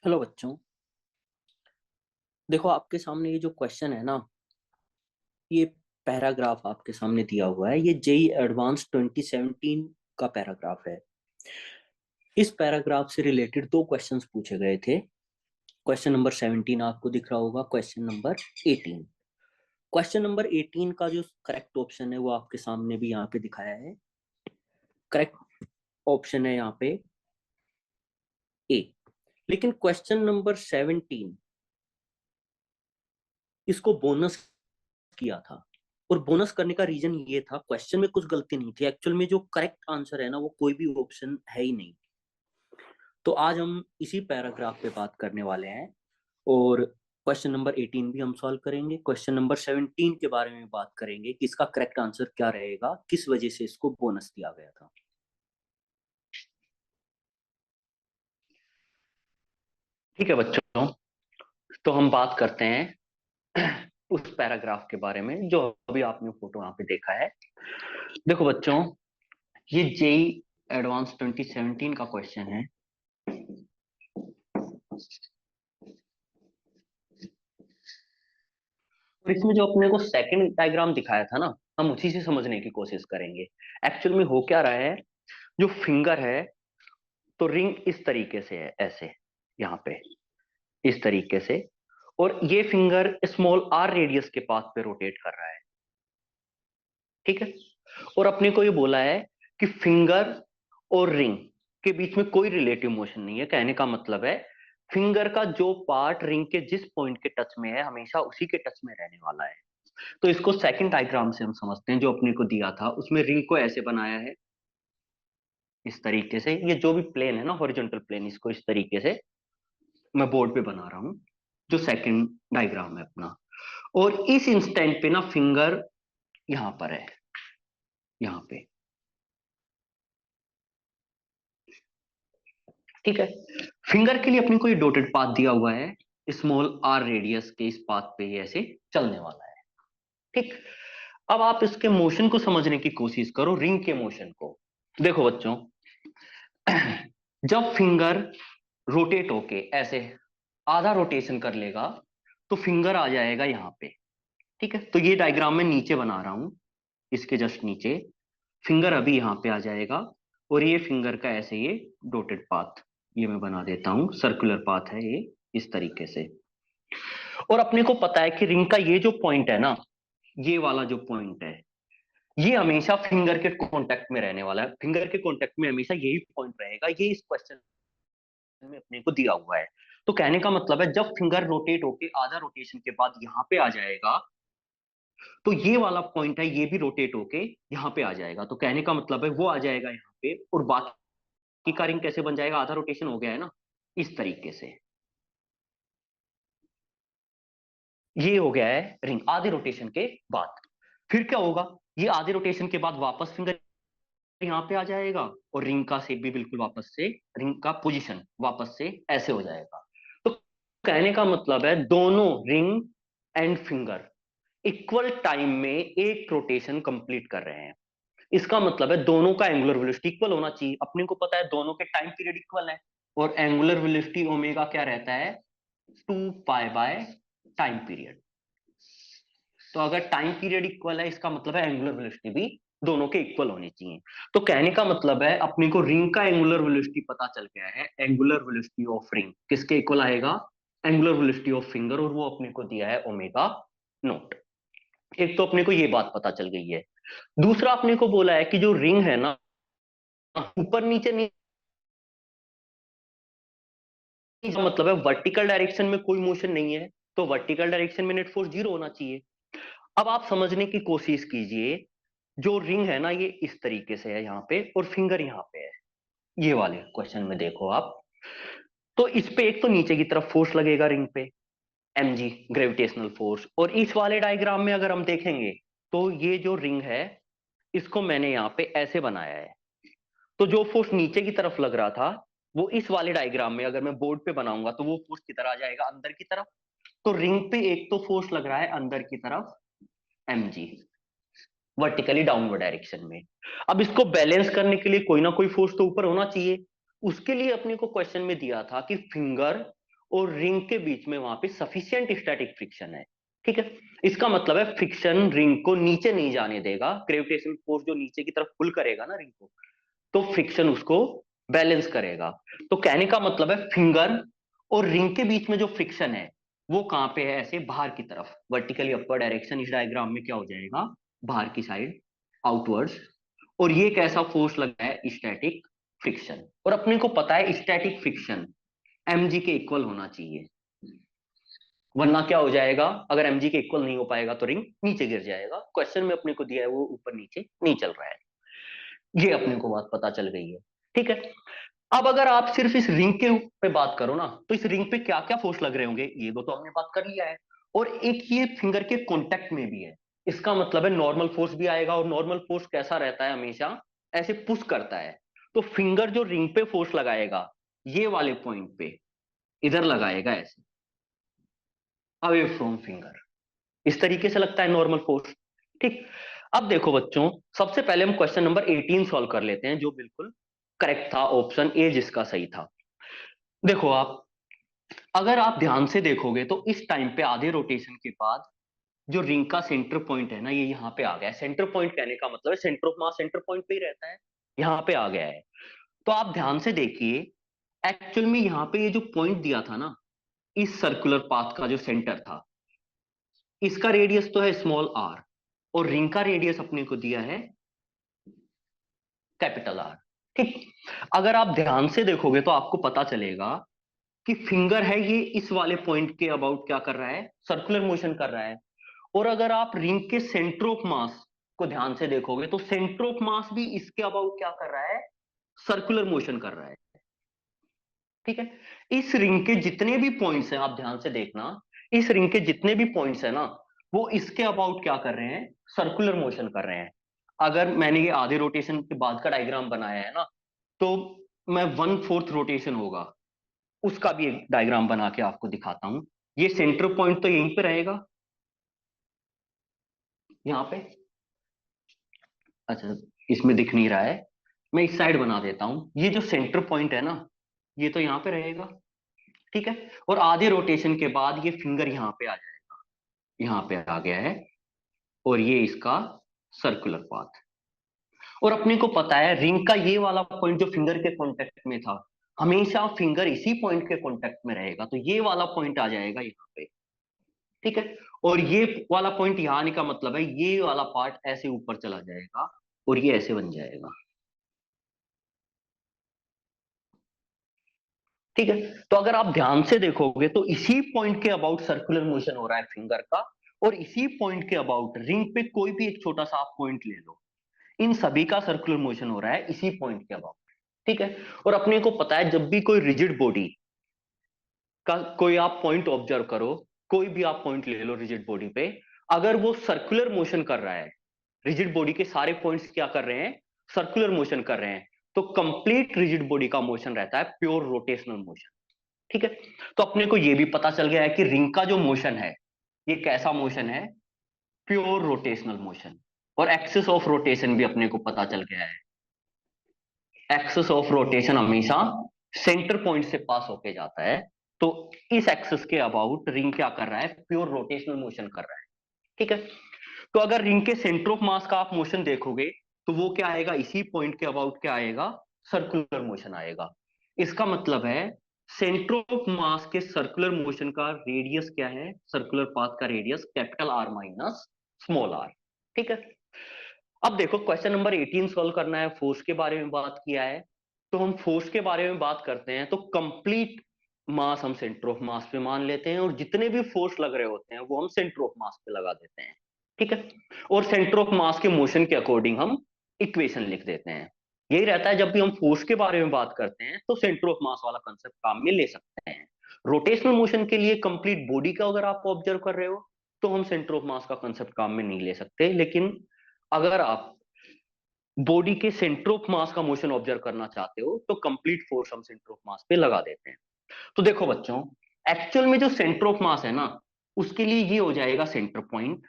Hello बच्चों। देखो आपके सामने ये जो क्वेश्चन है ना, ये पैराग्राफ आपके सामने दिया हुआ है। ये जेई एडवांस 2017 का पैराग्राफ है। इस पैराग्राफ से रिलेटेड दो क्वेश्चंस पूछे गए थे। क्वेश्चन नंबर 17 आपको दिख रहा होगा, क्वेश्चन नंबर 18। क्वेश्चन नंबर 18 का जो करेक्ट ऑप्शन है वो आपके सामने भी यहाँ पे दिखाया है। करेक्ट ऑप्शन है यहाँ पे ए। लेकिन क्वेश्चन नंबर 17 इसको बोनस किया था, और बोनस करने का रीजन ये था, क्वेश्चन में कुछ गलती नहीं थी, एक्चुअल में जो करेक्ट आंसर है ना वो कोई भी ऑप्शन है ही नहीं। तो आज हम इसी पैराग्राफ पे बात करने वाले हैं, और क्वेश्चन नंबर 18 भी हम सॉल्व करेंगे। क्वेश्चन नंबर 17 के बारे में बात करेंगे कि इसका करेक्ट आंसर क्या रहेगा, किस वजह से इसको बोनस दिया गया था। ठीक है बच्चों, तो हम बात करते हैं उस पैराग्राफ के बारे में जो अभी आपने फोटो यहाँ पे देखा है। देखो बच्चों, ये जेई एडवांस 2017 का क्वेश्चन है। और इसमें जो अपने को सेकंड डायग्राम दिखाया था ना, हम उसी से समझने की कोशिश करेंगे। एक्चुअल में हो क्या रहा है, जो फिंगर है, तो रिंग इस तरीके से है, ऐसे यहाँ पे इस तरीके से, और ये फिंगर स्मॉल आर रेडियस के पाथ पे रोटेट कर रहा है। ठीक है। और अपने को ये बोला है कि फिंगर और रिंग के बीच में कोई रिलेटिव मोशन नहीं है। कहने का मतलब है फिंगर का जो पार्ट रिंग के जिस पॉइंट के टच में है हमेशा उसी के टच में रहने वाला है। तो इसको सेकंड डायग्राम से हम समझते हैं। जो अपने को दिया था उसमें रिंग को ऐसे बनाया है, इस तरीके से। ये जो भी प्लेन है ना, हॉरिजॉन्टल प्लेन, इसको इस तरीके से मैं बोर्ड पे बना रहा हूं, जो सेकंड डायग्राम है अपना। और इस इंस्टेंट पे ना फिंगर यहां पर है, यहां पे। ठीक है। फिंगर के लिए अपने को ये डॉटेड पाथ दिया हुआ है, स्मॉल आर रेडियस के इस पाथ पे ये ऐसे चलने वाला है। ठीक। अब आप इसके मोशन को समझने की कोशिश करो, रिंग के मोशन को। देखो बच्चों, जब फिंगर रोटेट होके ऐसे आधा रोटेशन कर लेगा तो फिंगर आ जाएगा यहाँ पे। ठीक है। तो ये डायग्राम में नीचे बना रहा हूं, इसके जस्ट नीचे फिंगर अभी यहाँ पे आ जाएगा। और ये फिंगर का ऐसे ये डॉटेड पाथ ये मैं बना देता हूं, सर्कुलर पाथ है ये, इस तरीके से। और अपने को पता है कि रिंग का ये जो पॉइंट है ना, ये वाला जो पॉइंट है, ये हमेशा फिंगर के कांटेक्ट में रहने वाला है। फिंगर के कांटेक्ट में हमेशा यही पॉइंट रहेगा। ये इस क्वेश्चन में अपने को दिया हुआ है। तो कहने का मतलब है जब फिंगर रोटेट होके आधा रोटेशन के बाद यहां पे आ जाएगा, तो ये वाला पॉइंट है, ये भी रोटेट होके यहाँ पे आ जाएगा। तो कहने का मतलब है वो आ जाएगा यहाँ पे, और बाकी का रिंग कैसे बन जाएगा, आधा रोटेशन हो गया है ना, इस तरीके से। ये हो गया है रिंग आधे रोटेशन के बाद। फिर क्या होगा, ये आधे रोटेशन के बाद वापस फिंगर यहाँ पे आ जाएगा, और रिंग का शेप भी बिल्कुल वापस से, रिंग का पोजीशन वापस से ऐसे हो जाएगा। तो कहने का मतलब है दोनों ring and finger equal time में एक रोटेशन कंप्लीट कर रहे हैं। इसका मतलब है दोनों का एंगुलर वेलोसिटी इक्वल होना चाहिए। अपने को पता है दोनों के टाइम पीरियड इक्वल है, और एंगुलर वेलोसिटी ओमेगा क्या रहता है, 2 पाई बाय टाइम पीरियड। तो अगर टाइम पीरियड इक्वल है, इसका मतलब है एंगुलर वेलोसिटी भी दोनों के इक्वल होनी चाहिए। तो कहने का मतलब है अपने को रिंग का एंगुलर वेलोसिटी पता चल गया है। एंगुलर वेलोसिटी ऑफ रिंग किसके इक्वल आएगा, एंगुलर वेलोसिटी ऑफ फिंगर, और वो अपने को दिया है ओमेगा नोट। एक तो अपने को ये बात पता चल गई है। दूसरा अपने को बोला है कि जो रिंग है ना, ऊपर नीचे नहीं, इसका मतलब है वर्टिकल डायरेक्शन में कोई मोशन नहीं है, तो वर्टिकल डायरेक्शन में नेट फोर्स 0 होना चाहिए। अब आप समझने की कोशिश कीजिए, जो रिंग है ना ये इस तरीके से है यहाँ पे, और फिंगर यहाँ पे है। ये वाले क्वेश्चन में देखो आप, तो इस पे एक तो नीचे की तरफ फोर्स लगेगा रिंग पे, mg ग्रेविटेशनल फोर्स। और इस वाले डायग्राम में अगर हम देखेंगे, तो ये जो रिंग है इसको मैंने यहाँ पे ऐसे बनाया है। तो जो फोर्स नीचे की तरफ लग रहा था वो इस वाले डायग्राम में अगर मैं बोर्ड पे बनाऊंगा तो वो फोर्स किधर आ जाएगा, अंदर की तरफ। तो रिंग पे एक तो फोर्स लग रहा है अंदर की तरफ, mg, वर्टिकली डाउनवर्ड डायरेक्शन में। अब इसको बैलेंस करने के लिए कोई ना कोई फोर्स तो ऊपर होना चाहिए। उसके लिए अपने को क्वेश्चन में दिया था कि फिंगर और रिंग के बीच में वहां पे सफिशिएंट स्टैटिक फ्रिक्शन है। ठीक है, इसका मतलब है फ्रिक्शन रिंग को नीचे नहीं जाने देगा, ग्रेविटेशनल फोर्स जो नीचे की तरफ पुल करेगा ना रिंग को, तो फ्रिक्शन उसको बैलेंस करेगा। तो कहने का मतलब है फिंगर और रिंग के बीच में जो फ्रिक्शन है वो कहां पे है, ऐसे बाहर की तरफ, वर्टिकली अपवर्ड डायरेक्शन। इस डायग्राम में क्या हो जाएगा, बाहर की साइड, आउटवर्ड्स। और ये कैसा फोर्स लगा है, स्टैटिक फ्रिक्शन। और अपने को पता है स्टैटिक फ्रिक्शन mg के इक्वल होना चाहिए, वरना क्या हो जाएगा, अगर mg के इक्वल नहीं हो पाएगा तो रिंग नीचे गिर जाएगा। क्वेश्चन में अपने को दिया है वो ऊपर नीचे नहीं चल रहा है, ये अपने को बात पता चल गई है। ठीक है, अब अगर आप सिर्फ इस रिंग के पे बात करो ना, तो इस रिंग पे क्या क्या फोर्स लग रहे होंगे, ये दो तो हमने बात कर लिया है। और एक ये फिंगर के कॉन्टेक्ट में भी है, इसका मतलब है नॉर्मल फोर्स भी आएगा। और नॉर्मल फोर्स कैसा रहता है, हमेशा ऐसे पुश करता है। तो फिंगर जो रिंग पे फोर्स लगाएगा, ये वाले पॉइंट पे इधर लगाएगा ऐसे, अवे फ्रॉम फिंगर, इस तरीके से लगता है नॉर्मल फोर्स। ठीक, अब देखो बच्चों, सबसे पहले हम क्वेश्चन नंबर 18 सॉल्व कर लेते हैं, जो बिल्कुल करेक्ट था, ऑप्शन ए जिसका सही था। देखो आप, अगर आप ध्यान से देखोगे तो इस टाइम पे आधे रोटेशन के बाद जो रिंग का सेंटर पॉइंट है ना, ये यहाँ पे आ गया है। सेंटर पॉइंट कहने का मतलब है centre of mass centre point पे ही रहता है, यहाँ पे आ गया है। तो आप ध्यान से देखिए, एक्चुअल में यहाँ पे ये जो पॉइंट दिया था ना, इस सर्कुलर पाथ का जो सेंटर था, इसका रेडियस तो है स्मॉल आर, और रिंग का रेडियस अपने को दिया है कैपिटल आर। ठीक, अगर आप ध्यान से देखोगे तो आपको पता चलेगा कि फिंगर है ये इस वाले पॉइंट के अबाउट क्या कर रहा है, सर्कुलर मोशन कर रहा है। और अगर आप रिंग के सेंटर ऑफ मास को ध्यान से देखोगे तो सेंटर ऑफ मास भी इसके अबाउट क्या कर रहा है, सर्कुलर मोशन कर रहा है। ठीक है, इस रिंग के जितने भी पॉइंट्स हैं, आप ध्यान से देखना, इस रिंग के जितने भी पॉइंट्स हैं ना, वो इसके अबाउट क्या कर रहे हैं, सर्कुलर मोशन कर रहे हैं। अगर मैंने ये आधे रोटेशन के बाद का डायग्राम बनाया है ना, तो मैं 1/4 रोटेशन होगा उसका भी एक डायग्राम बना के आपको दिखाता हूं। ये सेंटर पॉइंट तो यहीं पे रहेगा, यहाँ पे, अच्छा इसमें दिख नहीं रहा है, मैं इस साइड बना देता हूं। ये जो सेंटर पॉइंट है ना, ये तो यहाँ पे रहेगा। ठीक है, और आधे रोटेशन के बाद ये फिंगर यहाँ पे आ जाएगा, यहाँ पे आ गया है, और ये इसका सर्कुलर पाथ। और अपने को पता है रिंग का ये वाला पॉइंट जो फिंगर के कांटेक्ट में था, हमेशा फिंगर इसी पॉइंट के कांटेक्ट में रहेगा, तो ये वाला पॉइंट आ जाएगा यहाँ पे। ठीक है, और ये वाला पॉइंट यहाँ आने का मतलब है ये वाला पार्ट ऐसे ऊपर चला जाएगा, और ये ऐसे बन जाएगा। ठीक है, तो अगर आप ध्यान से देखोगे तो इसी पॉइंट के अबाउट सर्कुलर मोशन हो रहा है फिंगर का, और इसी पॉइंट के अबाउट रिंग पे कोई भी एक छोटा सा आप पॉइंट ले लो, इन सभी का सर्कुलर मोशन हो रहा है इसी पॉइंट के अबाउट। ठीक है, और अपने को पता है जब भी कोई रिजिड बॉडी का कोई आप पॉइंट ऑब्जर्व करो, कोई भी आप पॉइंट ले लो रिजिड बॉडी पे, अगर वो सर्कुलर मोशन कर रहा है, रिजिड बॉडी के सारे पॉइंट्स क्या कर रहे हैं, सर्कुलर मोशन कर रहे हैं, तो कंप्लीट रिजिड बॉडी का मोशन रहता है प्योर रोटेशनल मोशन। ठीक है, तो अपने को यह भी पता चल गया है कि रिंग का जो मोशन है, ये कैसा मोशन है, प्योर रोटेशनल मोशन। और एक्सिस ऑफ रोटेशन भी अपने को पता चल गया है, एक्सिस ऑफ रोटेशन हमेशा सेंटर पॉइंट से पास होके जाता है। तो इस एक्सिस के अबाउट रिंग क्या कर रहा है, प्योर रोटेशनल मोशन कर रहा है। ठीक है, तो अगर रिंग के सेंटर ऑफ मास का आप मोशन देखोगे, तो वो क्या आएगा, इसी पॉइंट के अबाउट क्या आएगा, सर्कुलर मोशन आएगा। इसका मतलब है सेंटर ऑफ मास के सर्कुलर मोशन का रेडियस क्या है, सर्कुलर पाथ का radius capital R minus small r. ठीक है, अब देखो क्वेश्चन नंबर 18 सॉल्व करना है, फोर्स के बारे में बात किया है, तो हम फोर्स के बारे में बात करते हैं तो कंप्लीट मास हम सेंटर ऑफ मास पे मान लेते हैं, और जितने भी फोर्स लग रहे होते हैं वो हम सेंटर ऑफ मास पे लगा देते हैं। ठीक है, और सेंटर ऑफ मास के मोशन के अकॉर्डिंग हम इक्वेशन लिख देते हैं। यही रहता है जब भी हम फोर्स के बारे में बात करते हैं तो सेंटर ऑफ मास वाला कंसेप्ट काम में ले सकते हैं। रोटेशनल मोशन के लिए कंप्लीट बॉडी का अगर आप ऑब्जर्व कर रहे हो, तो हम सेंटर ऑफ मास का कंसेप्ट काम में नहीं ले सकते। लेकिन अगर आप बॉडी के सेंटर ऑफ मास का मोशन ऑब्जर्व करना चाहते हो, तो कंप्लीट फोर्स हम सेंटर ऑफ मास पे लगा देते हैं। तो देखो बच्चों, एक्चुअल में जो सेंटर ऑफ मास है ना, उसके लिए ये हो जाएगा सेंटर पॉइंट,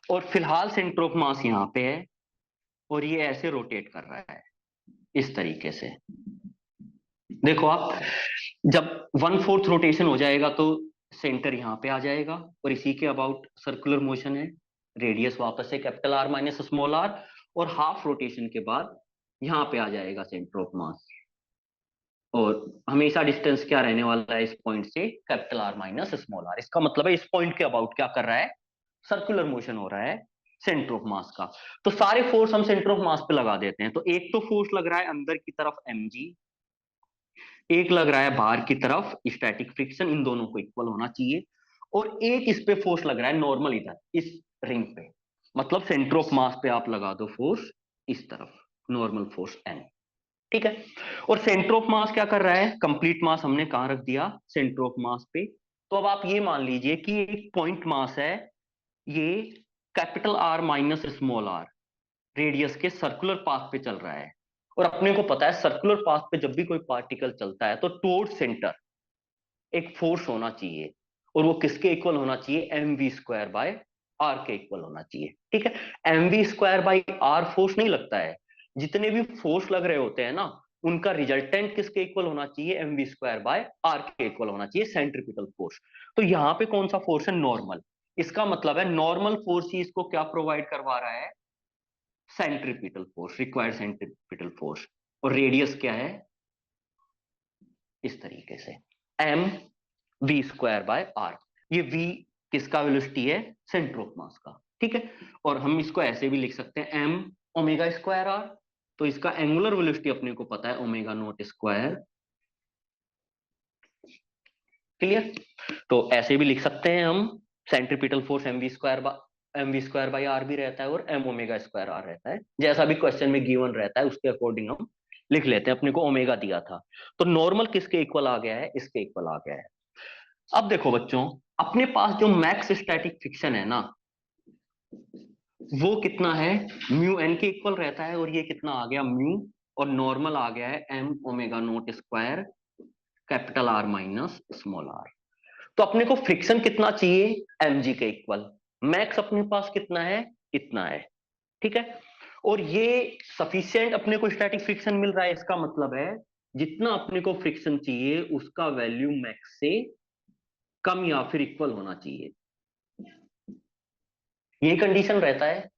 और फिलहाल सेंटर ऑफ मास यहां पे है, और ये ऐसे रोटेट कर रहा है इस तरीके से। देखो आप, जब 1/4 रोटेशन हो जाएगा तो सेंटर यहाँ पे आ जाएगा, और इसी के अबाउट सर्कुलर मोशन है, रेडियस वापस से capital R minus small r, और हाफ रोटेशन के बाद यहाँ पे आ जाएगा सेंटर ऑफ मास, और हमेशा डिस्टेंस क्या रहने वाला है इस पॉइंट से, capital R minus small r. इसका मतलब है इस पॉइंट के अबाउट क्या कर रहा है, सर्कुलर मोशन हो रहा है सेंटर ऑफ मास का। तो सारे फोर्स हम सेंटर ऑफ मास पे लगा देते हैं। तो एक तो फोर्स लग रहा है अंदर की तरफ mg, एक लग रहा है बाहर की तरफ स्टैटिक फ्रिक्शन, इन दोनों को इक्वल होना चाहिए, और एक इस पे फोर्स लग रहा है नॉर्मल इधर इस रिंग पे, मतलब सेंटर ऑफ मास पे आप लगा दो फोर्स इस तरफ, नॉर्मल फोर्स n। ठीक है, और सेंटर ऑफ मास क्या कर रहा है, कंप्लीट मास हमने कहां रख दिया, सेंटर ऑफ मास पे। तो अब आप ये मान लीजिए कि एक पॉइंट मास है, ये capital R minus small r radius के सर्कुलर पाथ पे चल रहा है, और अपने को पता है सर्कुलर पाथ पे जब भी कोई पार्टिकल चलता है तो टुवर्ड सेंटर एक फोर्स होना चाहिए, और वो किसके इक्वल होना चाहिए, mv² बाय आर के इक्वल होना चाहिए। ठीक है, mv² बाई आर फोर्स नहीं लगता है, जितने भी फोर्स लग रहे होते हैं ना, उनका रिजल्टेंट किसके इक्वल होना चाहिए, mv² बाय आर के इक्वल होना चाहिए, सेंट्रीपिटल फोर्स। तो यहाँ पे कौन सा फोर्स है, नॉर्मल। इसका मतलब है नॉर्मल फोर्स ही इसको क्या प्रोवाइड करवा रहा है, centripetal force, required centripetal force. और रेडियस क्या है, इस तरीके से एम v² बाय आर। ये v किसका वेलोसिटी है, सेंटर ऑफ मास का। ठीक है, और हम इसको ऐसे भी लिख सकते हैं m ओमेगा² आर, तो इसका एंगुलर वेलोसिटी अपने को पता है ओमेगा नॉट स्क्वायर। क्लियर, तो ऐसे भी लिख सकते हैं हम, centripetal force mv² by are भी रहता है, और m ओमेगा² आर रहता है, जैसा भी क्वेश्चन में गिवन रहता है उसके अकॉर्डिंग हम लिख लेते हैं। अपने को ओमेगा दिया था, तो नॉर्मल किसके इक्वल आ गया है, इसके इक्वल आ गया है। अब देखो बच्चों, अपने पास जो मैक्स स्टैटिक फ्रिक्शन है ना, वो कितना है, म्यू एन के इक्वल रहता है, और ये कितना आ गया म्यू, और नॉर्मल आ गया है m omega nought square capital R minus small r. तो अपने को फ्रिक्शन कितना चाहिए, mg के इक्वल। मैक्स अपने पास कितना है, इतना है। ठीक है, और ये सफिशिएंट अपने को स्टैटिक फ्रिक्शन मिल रहा है, इसका मतलब है जितना अपने को फ्रिक्शन चाहिए उसका वैल्यू मैक्स से कम या फिर इक्वल होना चाहिए, ये कंडीशन रहता है।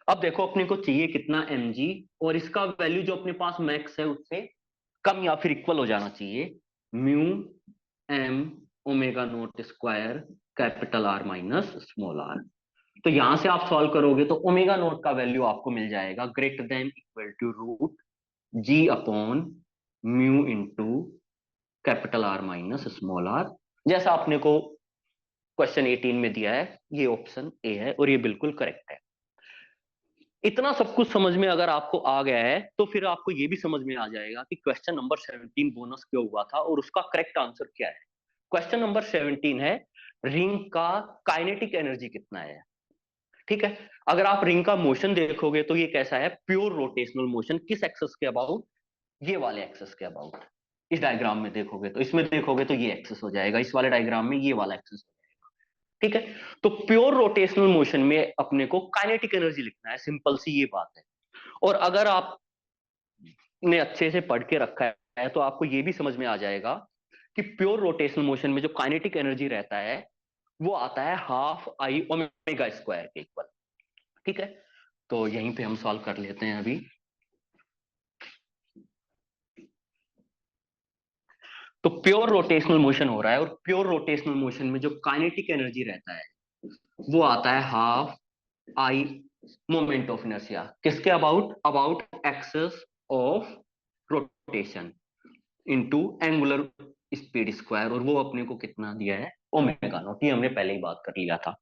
अब देखो अपने को चाहिए कितना mg, और इसका वैल्यू जो अपने पास मैक्स है उससे कम या फिर इक्वल हो जाना चाहिए, mu m omega nought square capital R minus small r. तो यहां से आप सॉल्व करोगे तो ओमेगा नॉट का वैल्यू आपको मिल जाएगा greater than equal to root g upon mu into capital R minus small r, जैसा आपने को क्वेश्चन 18 में दिया है। ये ऑप्शन ए है, और ये बिल्कुल करेक्ट है। इतना सब कुछ समझ में अगर आपको आ गया है तो फिर आपको ये भी समझ में आ जाएगा कि क्वेश्चन नंबर 17 बोनस क्यों हुआ था और उसका करेक्ट आंसर क्या है। क्वेश्चन नंबर 17 है, रिंग का काइनेटिक एनर्जी कितना है। ठीक है, अगर आप रिंग का मोशन देखोगे तो ये कैसा है, प्योर रोटेशनल मोशन, किस एक्सेस के अबाउट, ये वाले एक्सेस के अबाउट। इस डायग्राम में देखोगे तो, इसमें देखोगे तो ये एक्सेस हो जाएगा, इस वाले डायग्राम में ये वाला एक्सेस। ठीक है, तो प्योर रोटेशनल मोशन में अपने को काइनेटिक एनर्जी लिखना है, सिंपल सी ये बात है। और अगर आपने अच्छे से पढ़ के रखा है तो आपको ये भी समझ में आ जाएगा कि प्योर रोटेशनल मोशन में जो काइनेटिक एनर्जी रहता है वो आता है हाफ आई ओमेगा स्क्वायर के इक्वल। ठीक है, तो यहीं पे हम सॉल्व कर लेते हैं अभी। तो प्योर रोटेशनल मोशन हो रहा है, और प्योर रोटेशनल मोशन में जो काइनेटिक एनर्जी रहता है वो आता है half I moment of inertia, किसके about, about axis of rotation into angular speed square, और वो अपने को कितना दिया है, ओमेगा नॉट, ये हमने पहले ही बात कर लिया था।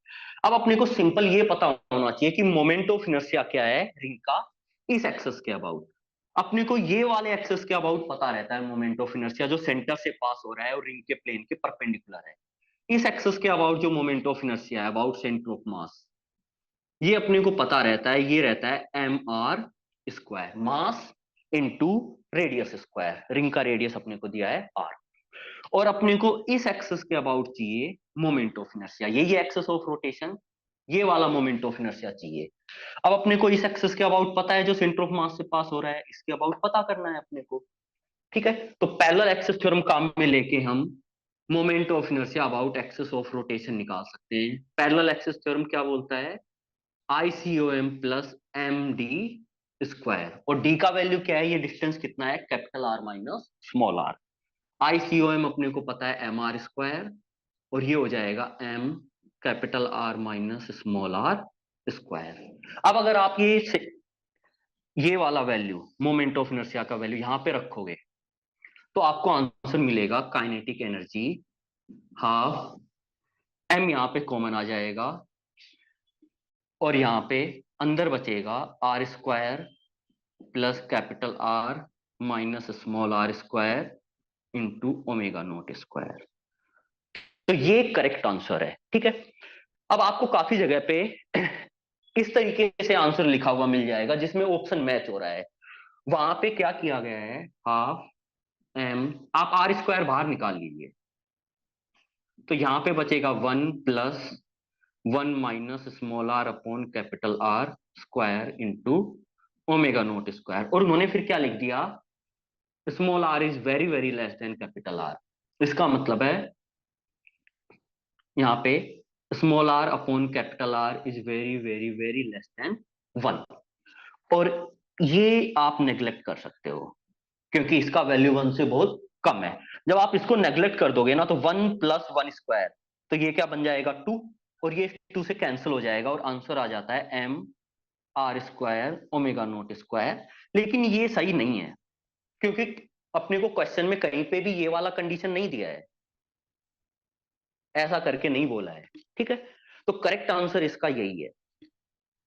अब अपने को सिंपल ये पता होना चाहिए कि मोमेंट ऑफ इनर्शिया क्या है रिंग का, इस एक्सेस के अबाउट। अपने को ये वाले एक्सेस के अबाउट पता रहता है मोमेंट ऑफ इनर्शिया, जो सेंटर से पास हो रहा है और रिंग के प्लेन के परपेंडिकुलर है। इस एक्सेस के अबाउट जो मोमेंट ऑफ इनर्शिया है अबाउट सेंटर ऑफ मास, ये अपने को पता रहता है, ये रहता है mr², mass into radius square, ring का रेडियस अपने को दिया है r। और अपने को इस एक्सेस के अबाउट चाहिए मोमेंट ऑफ इनर्शिया, यही एक्सेस ऑफ रोटेशन, ये वाला मोमेंट ऑफ इनर्शिया चाहिए। अब अपने को इस एक्सेस के अबाउट पता है जो सेंटर ऑफ मास से पास हो रहा है, इसके अबाउट पता करना है अपने को। ठीक है, तो पैरेलल एक्सिस थ्योरम काम में लेके हम moment of inertia about axis of rotation निकाल सकते हैं। पैरेलल एक्सिस थ्योरम क्या बोलता है? ICOM प्लस MD स्क्वायर, और डी का वैल्यू क्या है? ये डिस्टेंस कितना है? Capital R minus small r. ICOM अपने को पता है MR स्क्वायर, और ये हो जाएगा M capital R minus small r square. अब अगर आप ये वाला वैल्यू मोमेंट ऑफ इनर्शिया का वैल्यू यहां पे रखोगे तो आपको आंसर मिलेगा काइनेटिक एनर्जी हाफ M, यहाँ पे कॉमन आ जाएगा और यहाँ पे अंदर बचेगा r square plus capital R minus small r square into omega nought square. तो ये करेक्ट आंसर है। ठीक है, अब आपको काफी जगह पे इस तरीके से आंसर लिखा हुआ मिल जाएगा जिसमें ऑप्शन मैच हो रहा है। वहां पे क्या किया गया है? हाफ M, आप आर स्क्वायर बाहर निकाल लीजिए, तो यहां पे बचेगा 1 + 1 - small r upon capital R square into omega nought square. और उन्होंने फिर क्या लिख दिया? Small r is very very less than capital R. इसका मतलब है यहाँ पे small r upon capital R is very very very less than 1। और ये आप नेग्लेक्ट कर सकते हो क्योंकि इसका वैल्यू 1 से बहुत कम है। जब आप इसको नेग्लेक्ट कर दोगे ना तो 1 + 1 स्क्वायर, तो ये क्या बन जाएगा? 2, और ये 2 से कैंसिल हो जाएगा और आंसर आ जाता है MR square omega nought square. लेकिन ये सही नहीं है क्योंकि अपने को क्वेश्चन में कहीं पे भी ये वाला कंडीशन नहीं दिया है, ऐसा करके नहीं बोला है। ठीक है, तो करेक्ट आंसर इसका यही है।